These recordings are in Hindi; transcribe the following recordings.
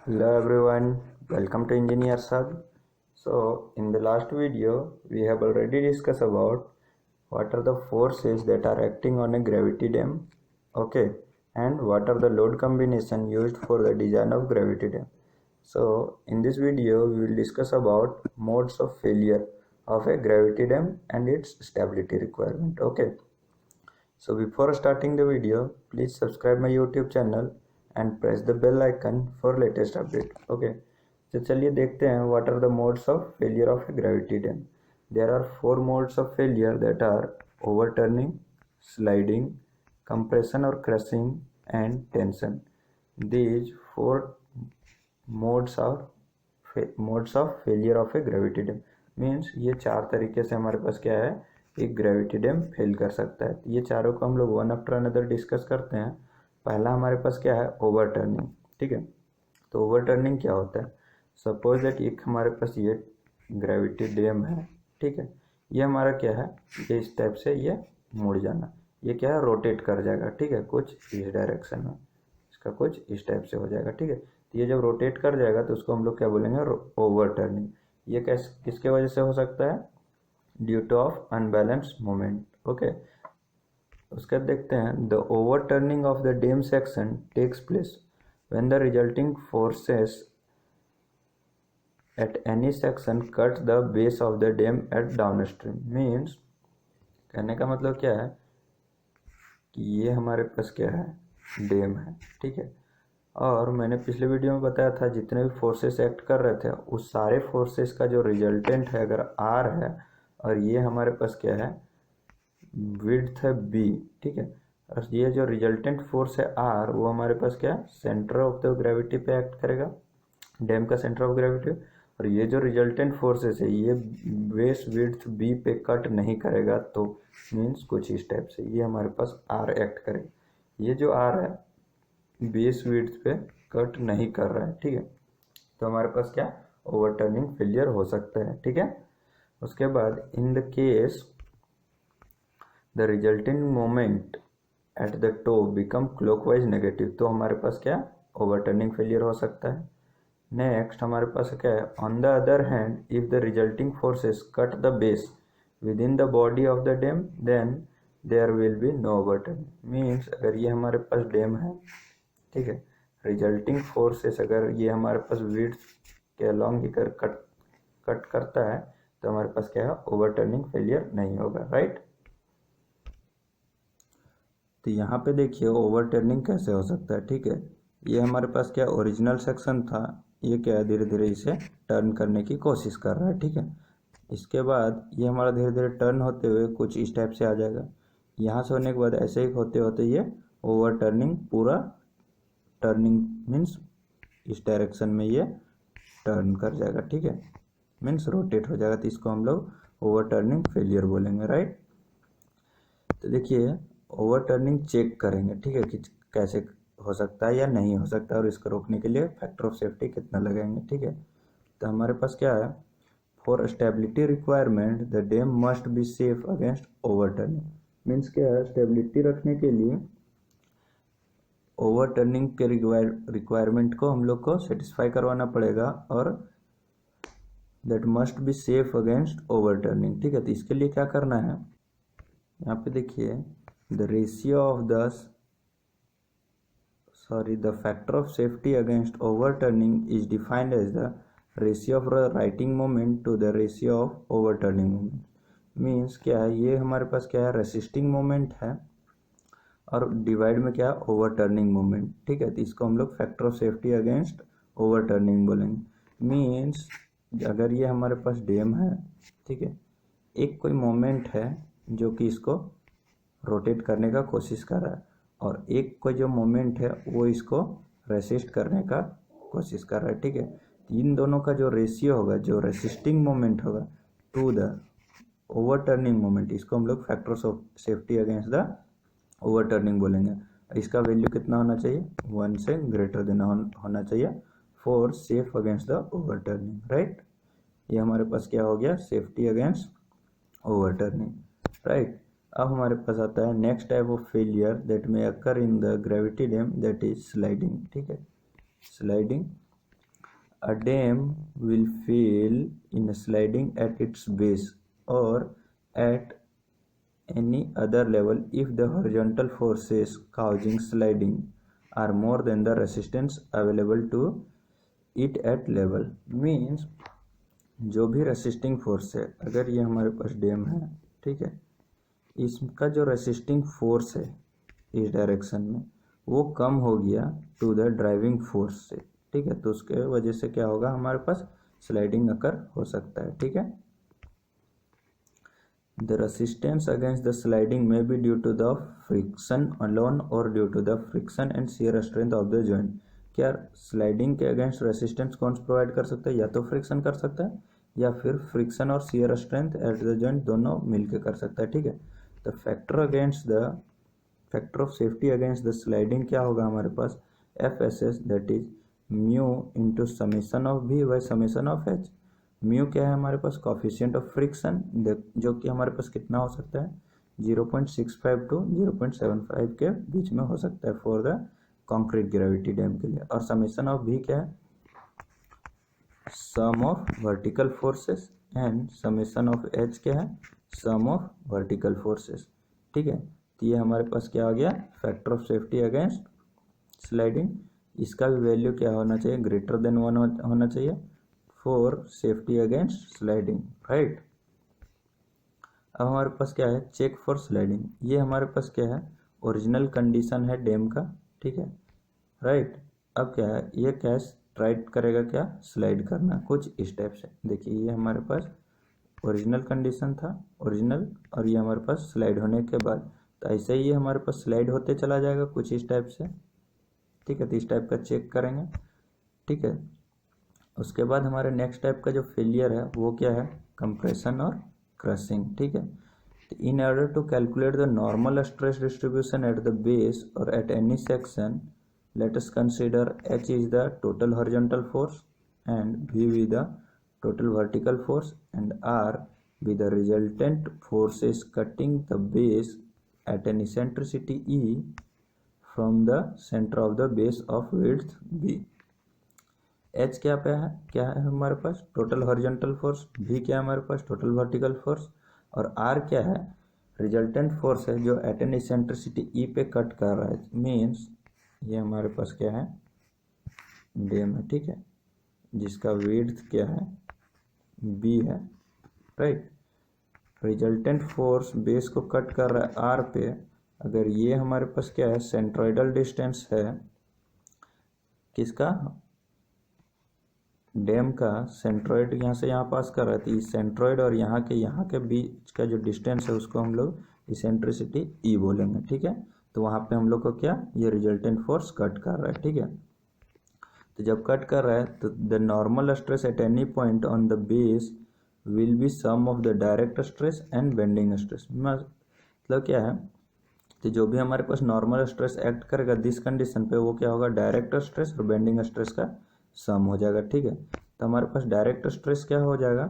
Hello everyone, welcome to Engineer Sub. So in the last video we have already discussed about what are the forces that are acting on a gravity dam, okay, and what are the load combination used for the design of gravity dam. So in this video we will discuss about modes of failure of a gravity dam and its stability requirement, okay. So before starting the video, please subscribe my YouTube channel and press the bell icon for latest update. Okay. तो चलिए देखते हैं what are the modes of failure of a gravity dam. There are four modes of failure that are overturning, sliding, compression or crushing, and tension. These four modes of failure of a gravity dam means ये चार तरीके से हमारे पास क्या है, एक ग्रेविटी डैम फेल कर सकता है. ये चारों को हम लोग वन आफ्टर अनदर डिस्कस करते हैं. पहला हमारे पास क्या है, ओवरटर्निंग. ठीक है, तो ओवरटर्निंग क्या होता है. सपोज दैट एक हमारे पास ये ग्रेविटी डैम है. ठीक है, ये हमारा क्या है, ये इस टाइप से ये मुड़ जाना, ये क्या है, रोटेट कर जाएगा. ठीक है, कुछ इस डायरेक्शन में, इसका कुछ इस टाइप से हो जाएगा. ठीक है, तो ये जब रोटेट कर जाएगा तो उसको हम लोग क्या बोलेंगे, ओवरटर्निंग. ये किसके वजह से हो सकता है, due to of unbalance moment. Okay, उसके बाद देखते हैं the overturning of the dam section takes place when the resulting forces at any section cut the base of the dam at downstream. Means कहने का मतलब क्या है कि ये हमारे पास क्या है, डैम है. ठीक है, और मैंने पिछले वीडियो में बताया था जितने भी फोर्सेस एक्ट कर रहे थे उस सारे फोर्सेस का जो रिजल्टेंट है अगर आर है और ये हमारे पास क्या है, विड्थ है बी. ठीक है, और ये जो रिजल्टेंट फोर्स है आर वो हमारे पास क्या है, सेंटर ऑफ द ग्रेविटी पे एक्ट करेगा, डैम का सेंटर ऑफ ग्रेविटी. और ये जो रिजल्टेंट फोर्सेस है ये बेस विड्थ बी पे कट नहीं करेगा, तो मीन्स कुछ इस टाइप से ये हमारे पास आर एक्ट करेगा. ये जो आर है बेस विड्थ पे कट नहीं कर रहा है. ठीक है, तो हमारे पास क्या, ओवरटर्निंग फेलियर हो सकता है. ठीक है, उसके बाद in the case the resulting moment at the toe become clockwise negative, तो हमारे पास क्या, ओवरटर्निंग फेलियर हो सकता है. नेक्स्ट हमारे पास क्या है, on the other hand if the resulting forces cut the base within the body of the dam then there will be no overturning. Means अगर ये हमारे पास डैम है, ठीक है, रिजल्टिंग फोर्सेस अगर ये हमारे पास विड्थ के अलॉन्ग ही कट करता है तो हमारे पास क्या है, ओवरटर्निंग फेलियर नहीं होगा. राइट, तो यहाँ पे देखिए ओवरटर्निंग कैसे हो सकता है. ठीक है, ये हमारे पास क्या ओरिजिनल सेक्शन था, ये क्या है धीरे धीरे इसे टर्न करने की कोशिश कर रहा है. ठीक है, इसके बाद ये हमारा धीरे धीरे टर्न होते हुए कुछ इस टाइप से आ जाएगा. यहाँ से होने के बाद ऐसे ही होते होते ये ओवरटर्निंग पूरा टर्निंग मीन्स इस डायरेक्शन में ये टर्न कर जाएगा. ठीक है, मीन्स रोटेट हो जाएगा, तो इसको हम लोग ओवरटर्निंग फेलियर बोलेंगे. राइट, तो देखिए ओवरटर्निंग चेक करेंगे. ठीक है, कि कैसे हो सकता है या नहीं हो सकता, और इसको रोकने के लिए फैक्टर ऑफ सेफ्टी कितना लगाएंगे. ठीक है, तो हमारे पास क्या है, for stability requirement the dam must be safe against overturning. Means क्या है, स्टेबिलिटी रखने के लिए ओवरटर्निंग के रिक्वायरमेंट को हम लोग को सेटिस्फाई करवाना पड़ेगा, और that must be safe against overturning. ठीक है, तो इसके लिए क्या करना है, यहाँ पे देखिए the ratio of the factor of safety against overturning is defined as the ratio of the righting moment to the ratio of overturning moment. Means क्या है, ये हमारे पास क्या है, रेसिस्टिंग मोमेंट है, और डिवाइड में क्या है, ओवरटर्निंग मोमेंट. ठीक है, तो इसको हम लोग factor of safety against overturning बोलेंगे. मीन्स अगर ये हमारे पास डैम है, ठीक है, एक कोई मोमेंट है जो कि इसको रोटेट करने का कोशिश कर रहा है, और एक कोई जो मोमेंट है वो इसको रेसिस्ट करने का कोशिश कर रहा है. ठीक है, इन दोनों का जो रेशियो होगा, जो रेसिस्टिंग मोमेंट होगा टू द ओवरटर्निंग मोमेंट, इसको हम लोग factor of safety against the overturning बोलेंगे. इसका वैल्यू कितना होना चाहिए, 1 से ग्रेटर देन होना चाहिए for safe against the overturning. Right, ये हमारे पास क्या हो गया, सेफ्टी अगेंस्ट ओवरटर्निंग. राइट, अब हमारे पास आता है next type of failure that may occur in the gravity dam, that is sliding. ठीक है, sliding. A dam will fail in sliding at its base or at any other level if the horizontal forces causing sliding are more than the resistance available to it at level. Means जो भी रेसिस्टिंग फोर्स है, अगर ये हमारे पास डैम है, ठीक है, इसका जो रेसिस्टिंग फोर्स है इस डायरेक्शन में वो कम हो गया टू द ड्राइविंग फोर्स से, ठीक है, तो उसके वजह से क्या होगा, हमारे पास स्लाइडिंग अकर हो सकता है, ठीक है। The resistance against the sliding may be due to the friction alone और due to the friction and shear strength of the joint. क्या स्लाइडिंग के अगेंस्ट रेसिस्टेंस कौन प्रोवाइड कर सकता है, या तो फ्रिक्शन कर सकता है या फिर फ्रिक्शन और shear strength at the joint दोनों मिलकर कर सकता है, ठीक है। The factor of safety against the sliding क्या होगा हमारे पास, F S S, that is mu into summation of V by summation of H. Mu क्या है हमारे पास, कॉफिशिएंट ऑफ फ्रिक्शन, जो कि हमारे पास कितना हो सकता है 0.65 टू 0.75 के बीच में हो सकता है for the concrete gravity dam के लिए। और समेशन ऑफ भी क्या है, sum of vertical forces, and summation of H क्या है, सम ऑफ वर्टिकल फोर्सेस, ठीक है। तो ये हमारे पास क्या आ गया, factor of safety against sliding. इसका भी वैल्यू क्या होना चाहिए, ग्रेटर देन 1 होना चाहिए for safety against sliding, right. अब हमारे पास क्या है, चेक फॉर स्लाइडिंग। ये हमारे पास क्या है, ओरिजिनल कंडीशन है डैम का, ठीक है, राइट। अब क्या है, ये क्या ट्राई करेगा, क्या स्लाइड करना कुछ इस टाइप से। देखिए ये हमारे पास ओरिजिनल कंडीशन था, ओरिजिनल, और ये हमारे पास स्लाइड होने के बाद, तो ऐसे ही ये हमारे पास स्लाइड होते चला जाएगा कुछ इस टाइप से, ठीक है। तो इस टाइप का चेक करेंगे, ठीक है। उसके बाद हमारे नेक्स्ट टाइप का जो फेलियर है वो क्या है, कंप्रेशन और क्रशिंग, ठीक है। तो in order to calculate the normal stress distribution at the base और at any section, let us consider H is the total horizontal force and V be the total vertical force and R be the resultant forces cutting the base at an eccentricity E from the center of the base of width B. H क्या है हमारे पास टोटल हॉरिजॉन्टल फोर्स, V क्या है हमारे पास टोटल वर्टिकल फोर्स, और R क्या है रिजल्टेंट फोर्स है जो एट एन इसेंट्रिसिटी E पे कट कर रहा है। मीन्स ये हमारे पास क्या है, डैम है, ठीक है, जिसका विड्थ क्या है, बी है, राइट। रिजल्टेंट फोर्स बेस को कट कर रहा है आर पे। अगर ये हमारे पास क्या है, सेंट्रोइडल डिस्टेंस है किसका, डैम का, सेंट्रोइड यहाँ से यहाँ पास कर रहा है, तो इस सेंट्रोइड और यहाँ के बीच का जो डिस्टेंस है उसको हम लोग इसेंट्रिसिटी ई बोलेंगे, ठीक है। तो वहाँ पे हम लोग को क्या, ये रिजल्टेंट फोर्स कट कर रहा है, ठीक है। तो जब कट कर रहा है तो the normal stress at any point on the base will be sum of the direct stress and bending stress. मतलब क्या है, तो जो भी हमारे पास नॉर्मल स्ट्रेस एक्ट करेगा दिस कंडीशन पे वो क्या होगा, डायरेक्ट स्ट्रेस और बेंडिंग स्ट्रेस का सम हो जाएगा, ठीक है। तो हमारे पास डायरेक्ट स्ट्रेस क्या हो जाएगा,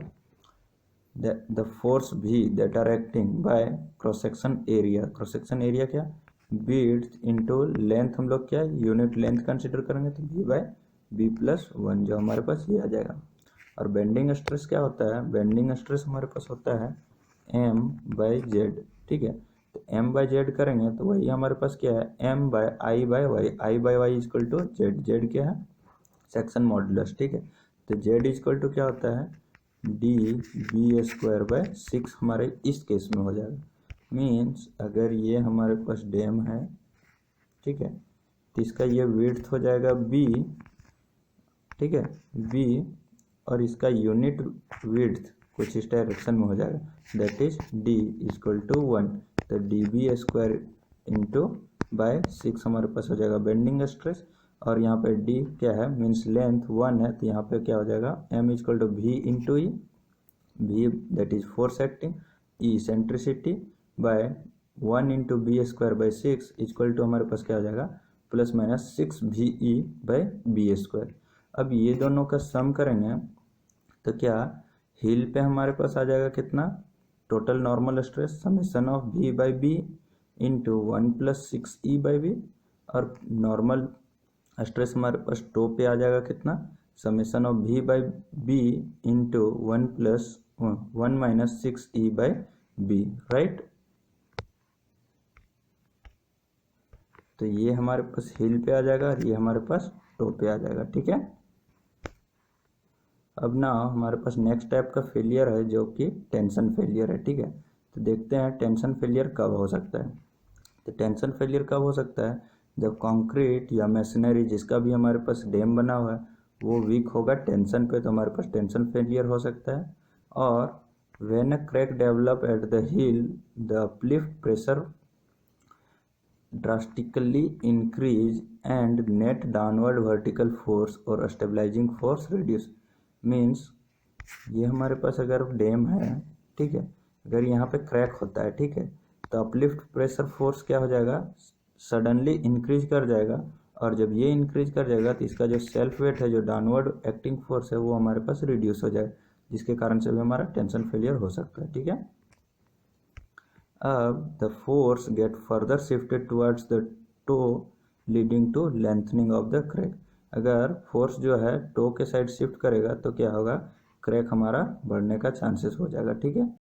द फोर्स भी that are acting by cross section area, cross section area क्या, विड्थ इंटू लेंथ, हम लोग क्या यूनिट लेंथ कंसिडर करेंगे तो बी बाय बी प्लस 1 जो हमारे पास ये आ जाएगा। और बेंडिंग स्ट्रेस क्या होता है, बेंडिंग स्ट्रेस हमारे पास होता है एम बाई जेड, ठीक है। तो एम बाई जेड करेंगे तो वही हमारे पास क्या है, M by I by Y, I by Y is equal to Z, Z क्या है सेक्शन मॉडुलस, ठीक है। तो जेड इजक्वल टू क्या होता है, डी बी स्क्वायर बाय 6 हमारे इस केस में हो जाएगा। मीन्स अगर ये हमारे पास डैम है, ठीक है, तो इसका ये विड्थ हो जाएगा बी, ठीक है, बी, और इसका यूनिट विड्थ कुछ इस डायरेक्शन में हो जाएगा, that is D is equal to 1। तो D B square into by 6 हमारे पास हो जाएगा बेंडिंग स्ट्रेस, और यहाँ पे डी क्या है मीन्स लेंथ 1 है, तो यहाँ पे क्या हो जाएगा M is equal to V into E, V that is force acting, eccentricity by 1 into B square by 6 is equal to हमारे पास क्या हो जाएगा plus minus 6 V E by B square. अब ये दोनों का सम करेंगे तो क्या हिल पे हमारे पास आ जाएगा कितना, total normal stress summation of V by B into 1 plus 6 E by B, और नॉर्मल स्ट्रेस हमारे पास टो पे आ जाएगा कितना summation of v by B into 1 minus 6e by B, right. तो ये हमारे पास हिल पे आ जाएगा और ये हमारे पास टो पे आ जाएगा, ठीक है। अब ना हमारे पास नेक्स्ट टाइप का फेलियर है जो कि टेंशन फेलियर है, ठीक है। तो देखते हैं टेंशन फेलियर कब हो सकता है। तो टेंशन फेलियर कब हो सकता है, जब कंक्रीट या मशीनरी जिसका भी हमारे पास डैम बना हुआ है वो वीक होगा टेंशन पे, तो हमारे पास टेंशन फेलियर हो सकता है। और when a crack develop at the hill the uplift pressure drastically increase and net downward vertical force और stabilizing force reduce। मीन्स ये हमारे पास अगर डैम है, ठीक है, अगर यहाँ पे क्रैक होता है, ठीक है, तो अपलिफ्ट प्रेशर फोर्स क्या हो जाएगा, सडनली इंक्रीज कर जाएगा। और जब ये इंक्रीज कर जाएगा तो इसका जो सेल्फ वेट है, जो डाउनवर्ड एक्टिंग फोर्स है, वो हमारे पास रिड्यूस हो जाए, जिसके कारण से भी हमारा टेंशन फेलियर हो सकता है, ठीक है। अब the force get further shifted towards the toe leading to lengthening of the crack. अगर फोर्स जो है टो के साइड शिफ्ट करेगा तो क्या होगा, क्रैक हमारा बढ़ने का चांसेस हो जाएगा, ठीक है।